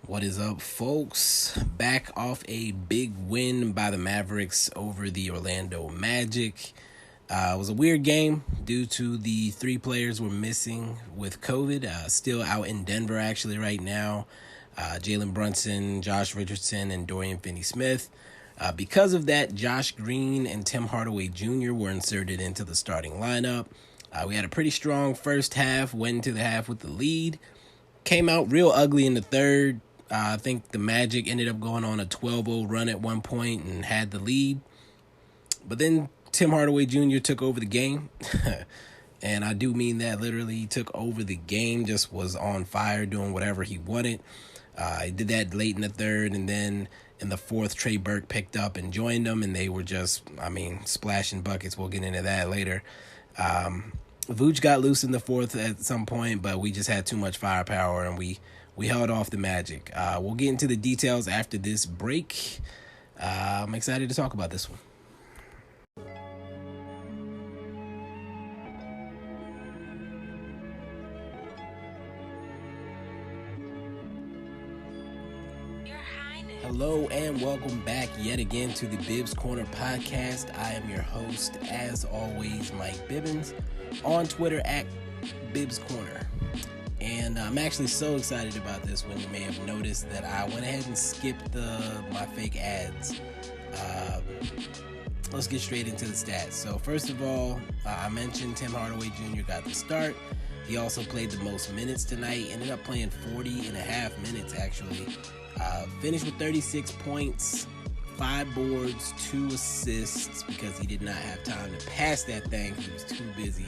What is up, folks? Back off a big win by the Mavericks over the Orlando Magic. It was a weird game due to the three players were missing with COVID. Still out in Denver, actually, right now. Jalen Brunson, Josh Richardson, and Dorian Finney-Smith. Because of that, Josh Green and Tim Hardaway Jr. were inserted into the starting lineup. We had a pretty strong first half, went into the half with the lead. Came out real ugly in the third. I think the Magic ended up going on a 12-0 run at one point and had the lead. But then Tim Hardaway Jr. took over the game. And I do mean that literally. He took over the game, just was on fire, doing whatever he wanted. He did that late in the third, and then in the fourth, Trey Burke picked up and joined them, and they were just, splashing buckets. We'll get into that later. Vooch got loose in the fourth at some point, but we just had too much firepower, and we held off the Magic. We'll get into the details after this break. I'm excited to talk about this one. Hello and welcome back yet again to the Bibbs Corner podcast. I am your host, as always, Mike Bibbins, on Twitter at Bibbs Corner. And I'm actually so excited about this one. You may have noticed that I went ahead and skipped my fake ads. Let's get straight into the stats. So first of all, I mentioned Tim Hardaway Jr. got the start. He also played the most minutes tonight. Ended up playing 40 and a half minutes, actually. Finished with 36 points, 5 boards, 2 assists, because he did not have time to pass that thing. He was too busy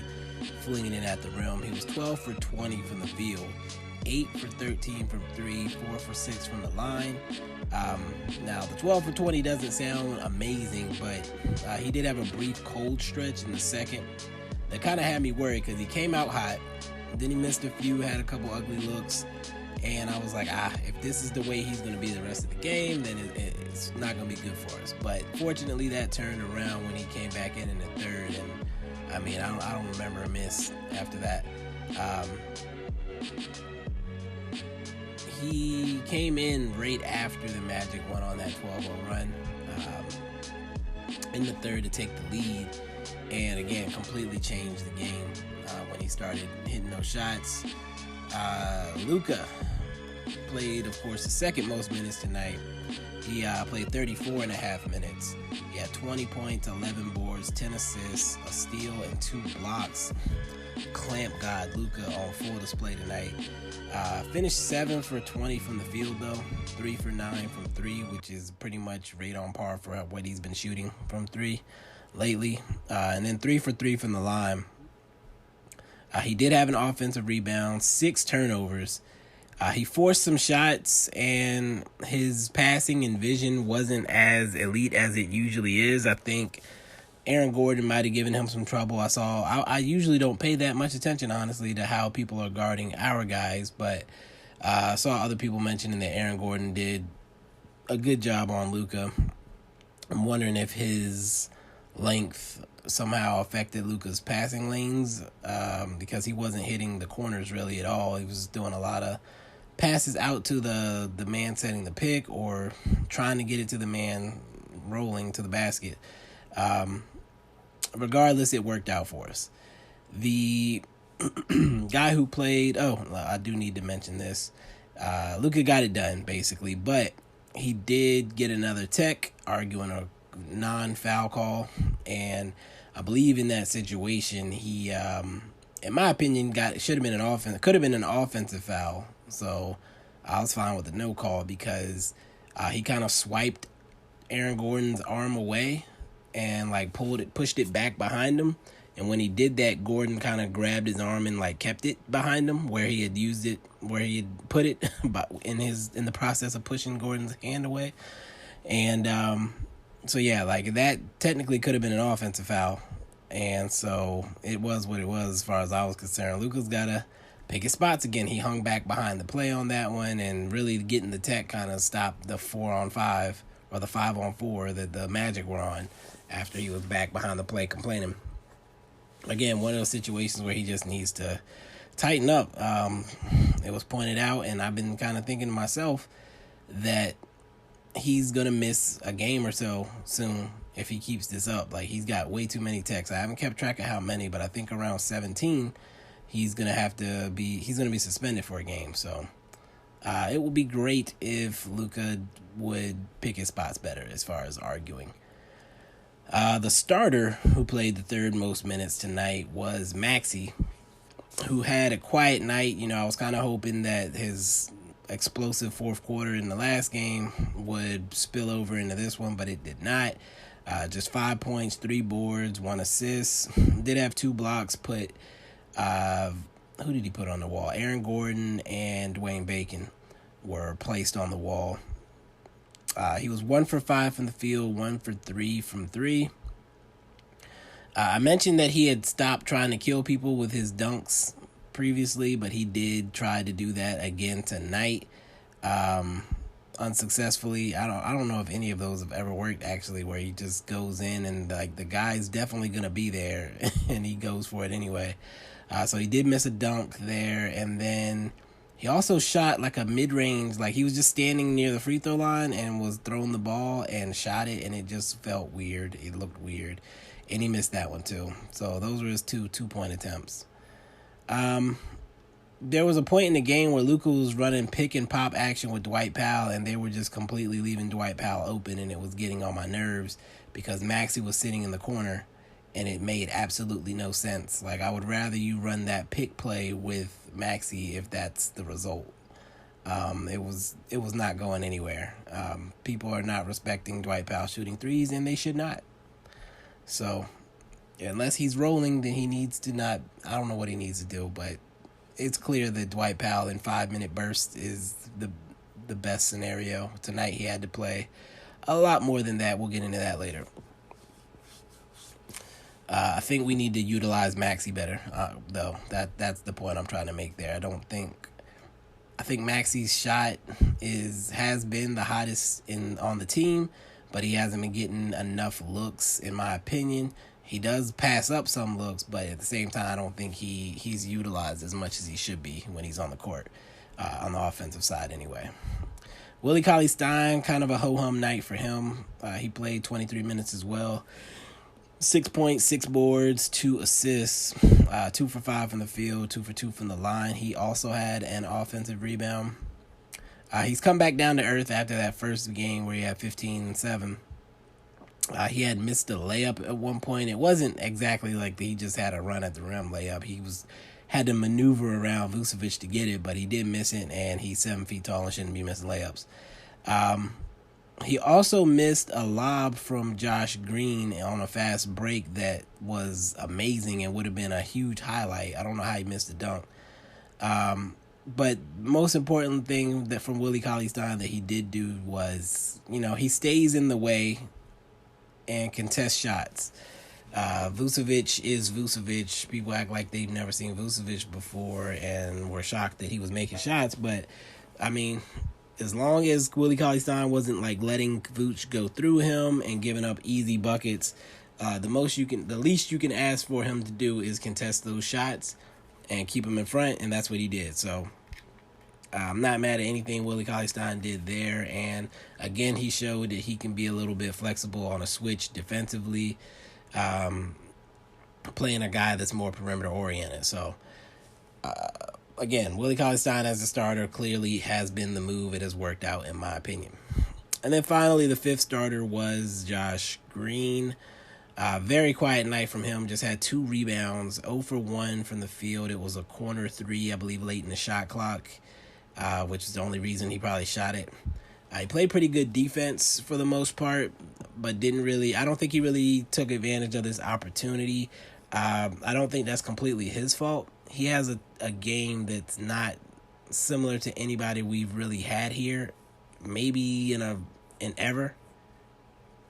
flinging it at the rim. He was 12 for 20 from the field, 8 for 13 from 3, 4 for 6 from the line. Now, the 12 for 20 doesn't sound amazing, but he did have a brief cold stretch in the second that kind of had me worried because he came out hot. Then he missed a few, had a couple ugly looks. And I was like, if this is the way he's going to be the rest of the game, then it's not going to be good for us. But fortunately, that turned around when he came back in the third. And, I don't remember a miss after that. He came in right after the Magic went on that 12-0 run in the third to take the lead. And, again, completely changed the game when he started hitting those shots. Luka played, of course, the second most minutes tonight. He played 34 and a half minutes. He had 20 points, 11 boards, 10 assists, a steal, and 2 blocks. Clamp God Luka on full display tonight. Finished 7 for 20 from the field, though. 3 for 9 from 3, which is pretty much right on par for what he's been shooting from 3 lately. And then 3 for 3 from the line. He did have an offensive rebound, 6 turnovers. He forced some shots, and his passing and vision wasn't as elite as it usually is. I think Aaron Gordon might have given him some trouble. I usually don't pay that much attention, honestly, to how people are guarding our guys, but I saw other people mentioning that Aaron Gordon did a good job on Luka. I'm wondering if his length somehow affected Luka's passing lanes because he wasn't hitting the corners really at all. He was doing a lot of passes out to the man setting the pick or trying to get it to the man rolling to the basket. Regardless, it worked out for us. The guy who played, I do need to mention this. Luka got it done, basically, but he did get another tech arguing a non-foul call, and I believe in that situation he in my opinion could have been an offensive foul, so I was fine with the no call because he kind of swiped Aaron Gordon's arm away and pushed it back behind him, and when he did that, Gordon kind of grabbed his arm and kept it behind him where he had put it in the process of pushing Gordon's hand away. And so yeah, that technically could have been an offensive foul. And so it was what it was as far as I was concerned. Luka's got to pick his spots again. He hung back behind the play on that one, and really getting the tech kind of stopped the 4-on-5 or the 5-on-4 that the Magic were on after he was back behind the play complaining. Again, one of those situations where he just needs to tighten up. It was pointed out, and I've been kind of thinking to myself that he's going to miss a game or so soon if he keeps this up. Like, he's got way too many techs. I haven't kept track of how many, but I think around 17 he's going to be suspended for a game. So it would be great if Luka would pick his spots better as far as arguing. The starter who played the third most minutes tonight was Maxey, who had a quiet night. You know, I was kind of hoping that his explosive fourth quarter in the last game would spill over into this one, but it did not. Just 5 points, 3 boards, 1 assist. Did have 2 blocks. Put who did he put on the wall? Aaron Gordon and Dwayne Bacon were placed on the wall. He was 1 for 5 from the field, 1 for 3 from 3. I mentioned that he had stopped trying to kill people with his dunks previously, but he did try to do that again tonight, unsuccessfully. I don't know if any of those have ever worked, actually, where he just goes in and like the guy's definitely gonna be there and he goes for it anyway. So he did miss a dunk there, and then he also shot like a mid-range, like he was just standing near the free throw line and was throwing the ball and shot it, and it just felt weird. It looked weird, and he missed that one too. So those were his two-point attempts. There was a point in the game where Luka was running pick and pop action with Dwight Powell, and they were just completely leaving Dwight Powell open, and it was getting on my nerves because Maxey was sitting in the corner, and it made absolutely no sense. Like, I would rather you run that pick play with Maxey if that's the result. It was not going anywhere. People are not respecting Dwight Powell shooting threes, and they should not. So, unless he's rolling, then he needs to not. I don't know what he needs to do, but it's clear that Dwight Powell in 5-minute bursts is the best scenario. Tonight he had to play a lot more than that. We'll get into that later. I think we need to utilize Maxey better, though. That's the point I'm trying to make there. I think Maxey's shot has been the hottest on the team, but he hasn't been getting enough looks, in my opinion. He does pass up some looks, but at the same time, I don't think he's utilized as much as he should be when he's on the court, on the offensive side anyway. Willie Cauley-Stein, kind of a ho-hum night for him. He played 23 minutes as well. 6 points, 6 boards, 2 assists, 2 for 5 from the field, 2 for 2 from the line. He also had an offensive rebound. He's come back down to earth after that first game where he had 15 and 7. He had missed a layup at one point. It wasn't exactly like he just had a run at the rim layup. He had to maneuver around Vucevic to get it, but he did miss it, and he's 7 feet tall and shouldn't be missing layups. He also missed a lob from Josh Green on a fast break that was amazing and would have been a huge highlight. I don't know how he missed the dunk. But most important thing that from Willie Cauley-Stein that he did do was, he stays in the way and contests shots. Vucevic is Vucevic. People act like they've never seen Vucevic before and were shocked that he was making shots. But, as long as Willie Cauley-Stein wasn't like letting Vooch go through him and giving up easy buckets, the least you can ask for him to do is contest those shots and keep him in front, and that's what he did. So I'm not mad at anything Willie Cauley-Stein did there, and again, he showed that he can be a little bit flexible on a switch defensively, playing a guy that's more perimeter oriented. So again, Willie Cauley-Stein as a starter clearly has been the move. It has worked out, in my opinion. And then finally, the fifth starter was Josh Green. Very quiet night from him. Just had 2 rebounds, 0 for 1 from the field. It was a corner 3, I believe, late in the shot clock, which is the only reason he probably shot it. He played pretty good defense for the most part, but I don't think he really took advantage of this opportunity. I don't think that's completely his fault. He has a game that's not similar to anybody we've really had here, maybe in ever.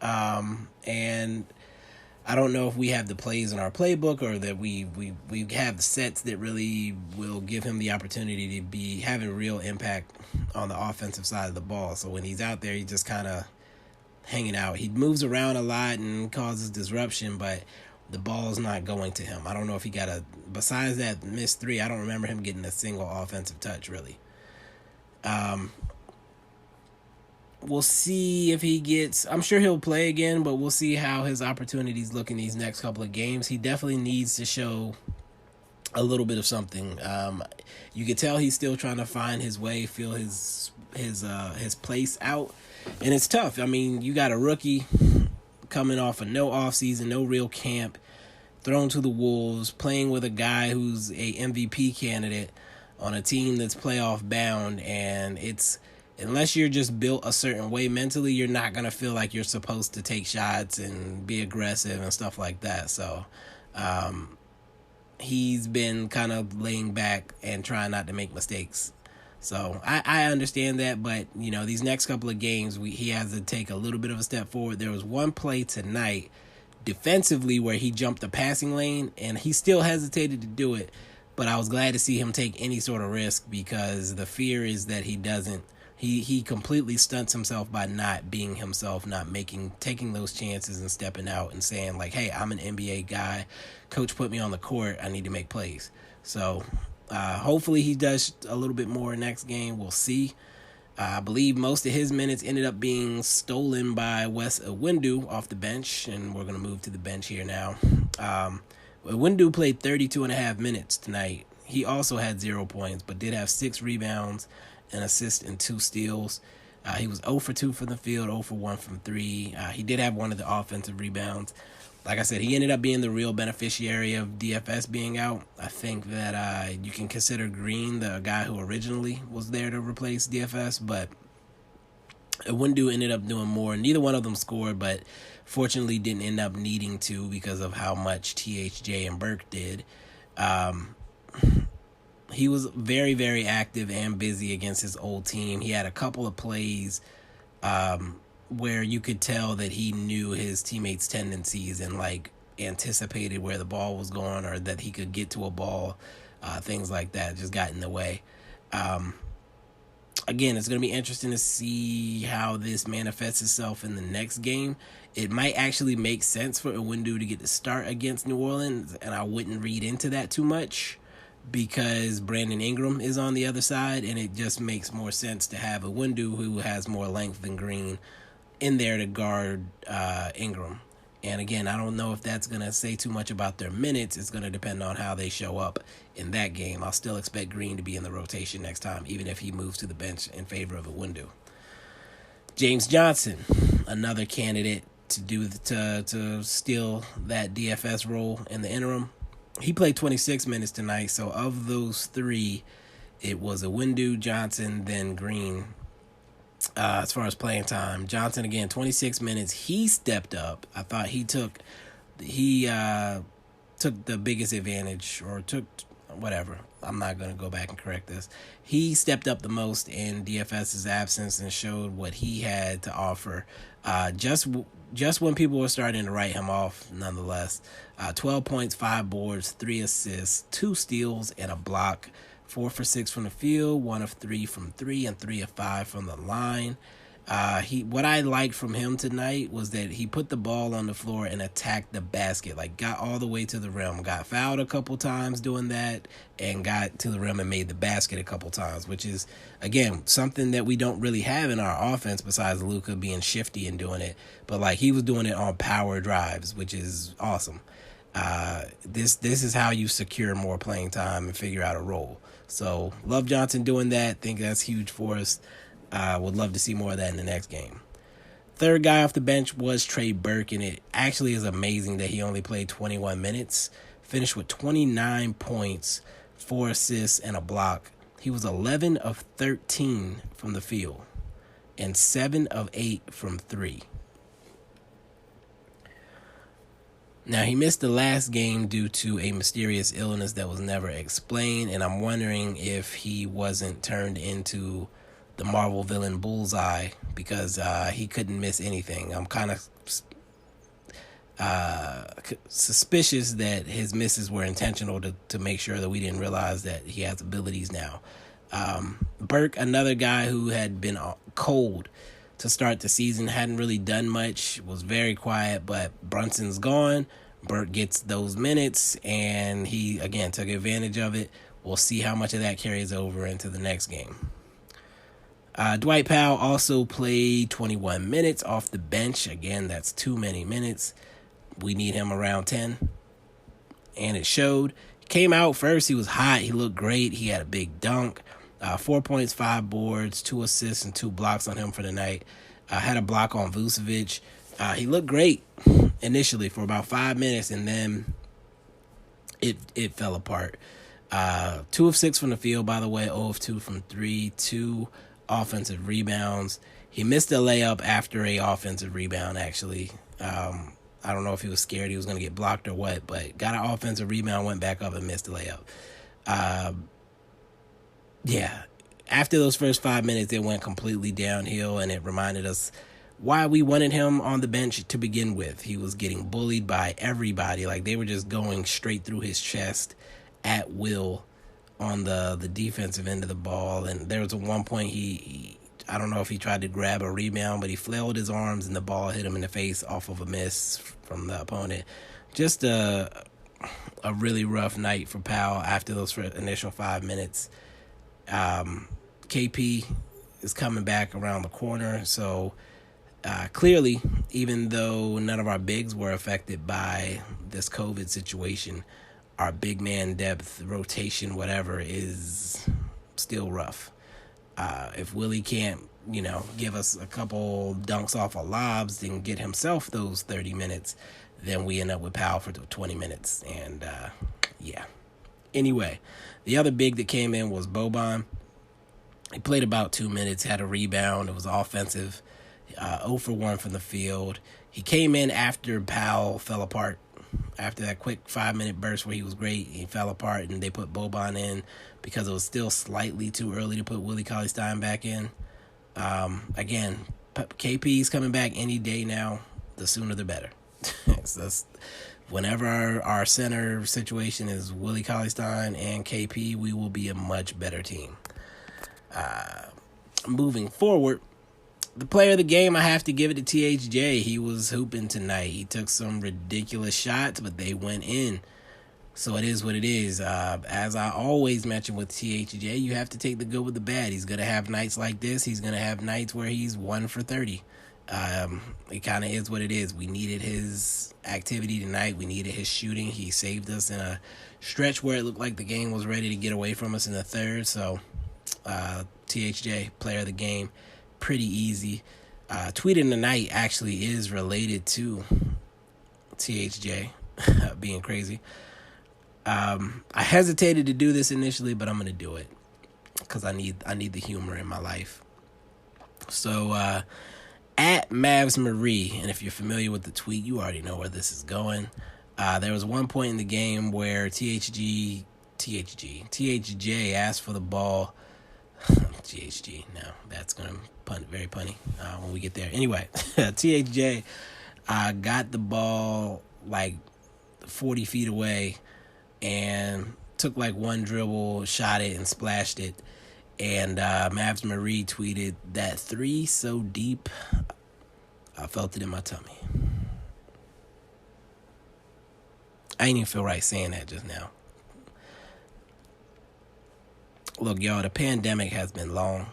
And I don't know if we have the plays in our playbook or that we have the sets that really will give him the opportunity to be having real impact on the offensive side of the ball. So when he's out there, he's just kind of hanging out. He moves around a lot and causes disruption, but the ball's not going to him. I don't know if he got besides that missed three, I don't remember him getting a single offensive touch, really. We'll see if he gets, I'm sure he'll play again, but we'll see how his opportunities look in these next couple of games. He definitely needs to show a little bit of something. You can tell he's still trying to find his way, feel his place out, and it's tough. I mean, you got a rookie coming off of no offseason, no real camp, thrown to the Wolves, playing with a guy who's a MVP candidate on a team that's playoff bound, and it's, unless you're just built a certain way mentally, you're not going to feel like you're supposed to take shots and be aggressive and stuff like that. So he's been kind of laying back and trying not to make mistakes. So I understand that, but, you know, these next couple of games, he has to take a little bit of a step forward. There was one play tonight defensively where he jumped the passing lane, and he still hesitated to do it, but I was glad to see him take any sort of risk, because the fear is that he doesn't. He completely stunts himself by not being himself, not taking those chances and stepping out and saying, like, hey, I'm an NBA guy. Coach put me on the court. I need to make plays. So hopefully he does a little bit more next game. We'll see. I believe most of his minutes ended up being stolen by Wes Iwundu off the bench, and we're going to move to the bench here now. Iwundu played 32.5 minutes tonight. He also had 0 points, but did have 6 rebounds, an assist, and 2 steals. He was 0 for 2 from the field, 0 for 1 from 3. He did have one of the offensive rebounds. Like I said, he ended up being the real beneficiary of DFS being out. I think that you can consider Green the guy who originally was there to replace DFS, but Iwundu ended up doing more. Neither one of them scored, but fortunately didn't end up needing to because of how much THJ and Burke did. He was very, very active and busy against his old team. He had a couple of plays where you could tell that he knew his teammates' tendencies and, like, anticipated where the ball was going, or that he could get to a ball, things like that. Just got in the way. Again, it's going to be interesting to see how this manifests itself in the next game. It might actually make sense for Iwundu to get the start against New Orleans, and I wouldn't read into that too much, because Brandon Ingram is on the other side, and it just makes more sense to have Iwundu, who has more length than Green, in there to guard Ingram. And again, I don't know if that's going to say too much about their minutes. It's going to depend on how they show up in that game. I'll still expect Green to be in the rotation next time, even if he moves to the bench in favor of Iwundu. James Johnson, another candidate to steal that DFS role in the interim. He played 26 minutes tonight, so of those 3, it was Iwundu, Johnson, then Green. As far as playing time, Johnson, again, 26 minutes. He stepped up. I thought he took the biggest advantage, or took whatever. I'm not going to go back and correct this. He stepped up the most in DFS's absence and showed what he had to offer. Just when people were starting to write him off, nonetheless. 12 points, 5 boards, 3 assists, 2 steals, and a block. 4 for 6 from the field, 1 of 3 from 3, and 3 of 5 from the line. What I liked from him tonight was that he put the ball on the floor and attacked the basket, like got all the way to the rim, got fouled a couple times doing that, and got to the rim and made the basket a couple times, which is, again, something that we don't really have in our offense besides Luka being shifty and doing it. But, like, he was doing it on power drives, which is awesome. This is how you secure more playing time and figure out a role. So, love Johnson doing that. Think that's huge for us. Would love to see more of that in the next game. Third guy off the bench was Trey Burke, and it actually is amazing that he only played 21 minutes. Finished with 29 points, 4 assists, and a block. He was 11 of 13 from the field and 7 of 8 from 3. Now, he missed the last game due to a mysterious illness that was never explained, and I'm wondering if he wasn't turned into the Marvel villain Bullseye because he couldn't miss anything. I'm kind of suspicious that his misses were intentional to make sure that we didn't realize that he has abilities now. Burke, another guy who had been cold to start the season, hadn't really done much, was very quiet, but Brunson's gone. Burke gets those minutes, and he, again, took advantage of it. We'll see how much of that carries over into the next game. Dwight Powell also played 21 minutes off the bench. Again, that's too many minutes. We need him around 10. And it showed. Came out first. He was hot. He looked great. He had a big dunk. 4 points, 5 boards, 2 assists, and 2 blocks on him for the night. Had a block on Vucevic. He looked great initially for about 5 minutes, and then it fell apart. 2 of 6 from the field, by the way. 0 of 2 from 3. 2 offensive rebounds. He missed a layup after a offensive rebound, actually. I don't know if he was scared he was going to get blocked or what, but got an offensive rebound, went back up and missed the layup. Yeah, after those first 5 minutes, it went completely downhill, and it reminded us why we wanted him on the bench to begin with. He was getting bullied by everybody. Like, they were just going straight through his chest at will on the defensive end of the ball. And there was one point he I don't know if he tried to grab a rebound, but he flailed his arms and the ball hit him in the face off of a miss from the opponent. Just a really rough night for Powell after those initial 5 minutes. KP is coming back around the corner, so clearly, even though none of our bigs were affected by this COVID situation, our big man depth, rotation, whatever, is still rough. If Willie can't, give us a couple dunks off of lobs and get himself those 30 minutes, then we end up with Powell for 20 minutes. And, yeah. Anyway, the other big that came in was Boban. He played about 2 minutes, had a rebound. It was offensive. 0 for 1 from the field. He came in after Powell fell apart. After that quick 5-minute burst where he was great, he fell apart, and they put Boban in because it was still slightly too early to put Willie Cauley-Stein back in. Again, KP's coming back any day now. The sooner the better. Whenever our center situation is Willie Cauley-Stein and KP, we will be a much better team. Moving forward, the player of the game, I have to give it to THJ. He was hooping tonight. He took some ridiculous shots, but they went in. So it is what it is. As I always mention with THJ, you have to take the good with the bad. He's going to have nights like this. He's going to have nights where he's 1 for 30. It kind of is what it is. We needed his activity tonight. We needed his shooting. He saved us in a stretch where it looked like the game was ready to get away from us in the third. So THJ, player of the game. Pretty easy. Tweeting tonight actually is related to THJ being crazy. I hesitated to do this initially, but I'm going to do it because I need the humor in my life. So at Mavs Marie, and if you're familiar with the tweet, you already know where this is going. There was one point in the game where THJ asked for the ball. THG, no, that's going to very punny when we get there. Anyway, THJ got the ball like 40 feet away and took like one dribble, shot it, and splashed it. And Mavs Marie tweeted, "That 3 so deep, I felt it in my tummy." I ain't even feel right saying that just now. Look, y'all, the pandemic has been long.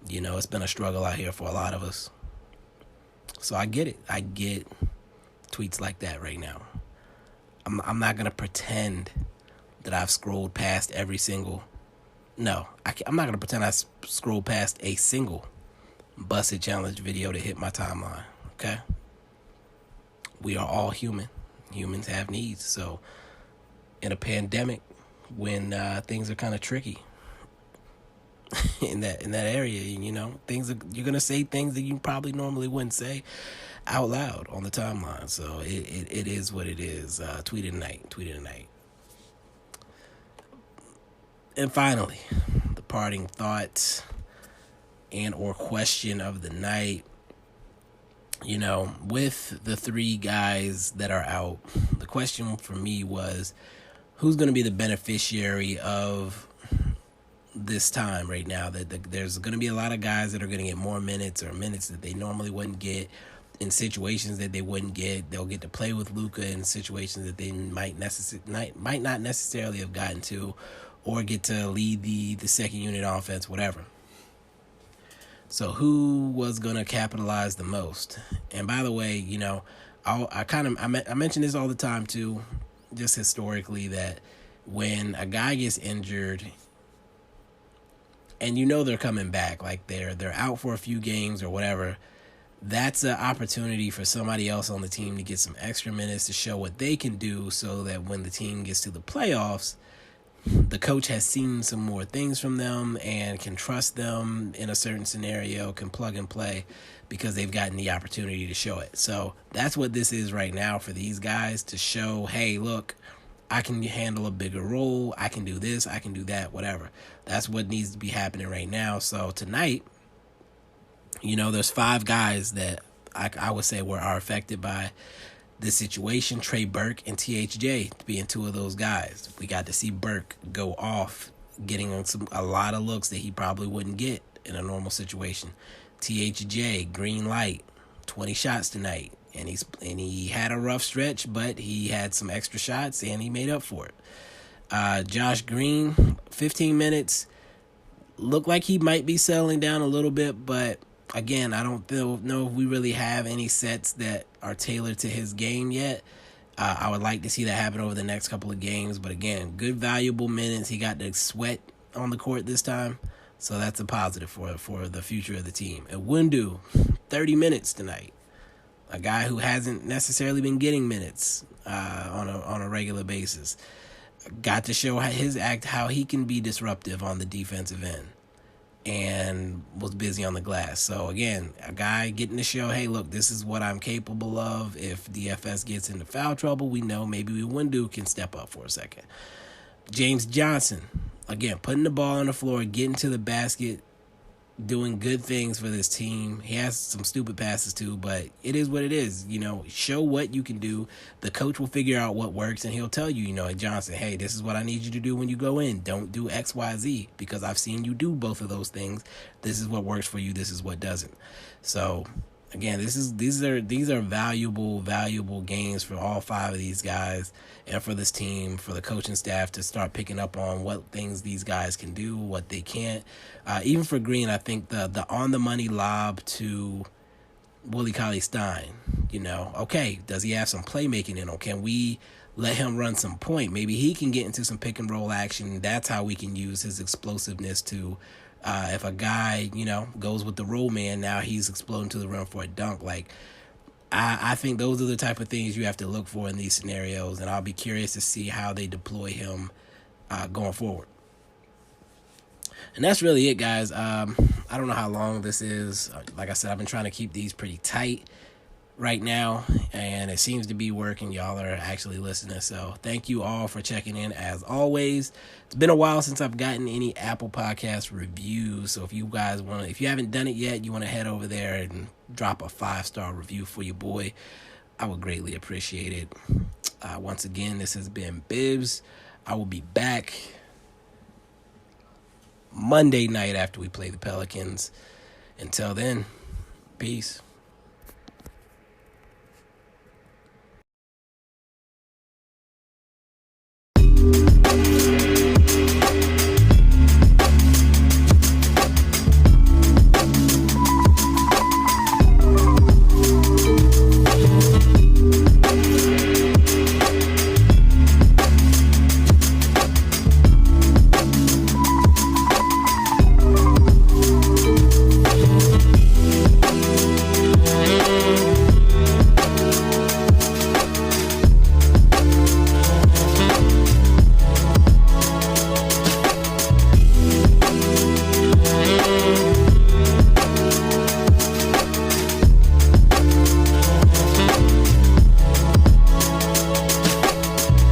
It's been a struggle out here for a lot of us. So I get it. I get tweets like that right now. I'm not going to pretend that I've scrolled past every single... No, I'm not going to pretend I scrolled past a single Busted Challenge video that hit my timeline, okay? We are all human. Humans have needs. So in a pandemic, when things are kind of tricky in that area, you're gonna say things that you probably normally wouldn't say out loud on the timeline. So it is what it is. Tweet at night. And finally, the parting thought and or question of the night. With the 3 guys that are out, the question for me was, who's going to be the beneficiary of this time right now? That there's going to be a lot of guys that are going to get more minutes or minutes that they normally wouldn't get. in situations that they wouldn't get. They'll get to play with Luka in situations that they might not necessarily have gotten to, or get to lead the second unit offense, whatever. So who was going to capitalize the most? And by the way, I mention this all the time too, just historically, that when a guy gets injured and they're coming back, like they're out for a few games or whatever, that's an opportunity for somebody else on the team to get some extra minutes to show what they can do, so that when the team gets to the playoffs, the coach has seen some more things from them and can trust them in a certain scenario, can plug and play because they've gotten the opportunity to show it. So that's what this is right now for these guys, to show, hey, look, I can handle a bigger role. I can do this. I can do that, whatever. That's what needs to be happening right now. So tonight, there's 5 guys that I would say are affected by this situation. Trey, Burke, and THJ being 2 of those guys. We got to see Burke go off, getting on a lot of looks that he probably wouldn't get in a normal situation. THJ, green light, 20 shots tonight. And he had a rough stretch, but he had some extra shots and he made up for it. Josh Green, 15 minutes. Looked like he might be settling down a little bit, but again, I don't know if we really have any sets that are tailored to his game yet. I would like to see that happen over the next couple of games. But again, good, valuable minutes. He got to sweat on the court this time. So that's a positive for the future of the team. And Wundu, 30 minutes tonight. A guy who hasn't necessarily been getting minutes on a regular basis. Got to show how he can be disruptive on the defensive end, and was busy on the glass. So again, a guy getting to show, hey, look, this is what I'm capable of. If DFS gets into foul trouble, we know maybe Wundu can step up for a second. James Johnson, again, putting the ball on the floor, getting to the basket, doing good things for this team. He has some stupid passes too, but it is what it is. Show what you can do. The coach will figure out what works, and he'll tell you, Johnson, hey, this is what I need you to do when you go in. Don't do X, Y, Z, because I've seen you do both of those things. This is what works for you. This is what doesn't. So again, these are valuable games for all 5 of these guys, and for this team, for the coaching staff to start picking up on what things these guys can do, what they can't. Even for Green, I think the on the money lob to Willie Cauley-Stein, okay, does he have some playmaking in him? Can we let him run some point? Maybe he can get into some pick and roll action. That's how we can use his explosiveness to. If a guy, goes with the roll man, now he's exploding to the rim for a dunk. Like, I think those are the type of things you have to look for in these scenarios, and I'll be curious to see how they deploy him going forward. And that's really it, guys. I don't know how long this is. Like I said, I've been trying to keep these pretty tight right now, and it seems to be working. Y'all are actually listening, so thank you all for checking in as always. It's been a while since I've gotten any Apple Podcast reviews, so if you haven't done it yet, you want to head over there and drop a 5-star review for your boy, I would greatly appreciate it. Once again, this has been Bibbs. I will be back Monday night after we play the Pelicans. Until then, peace.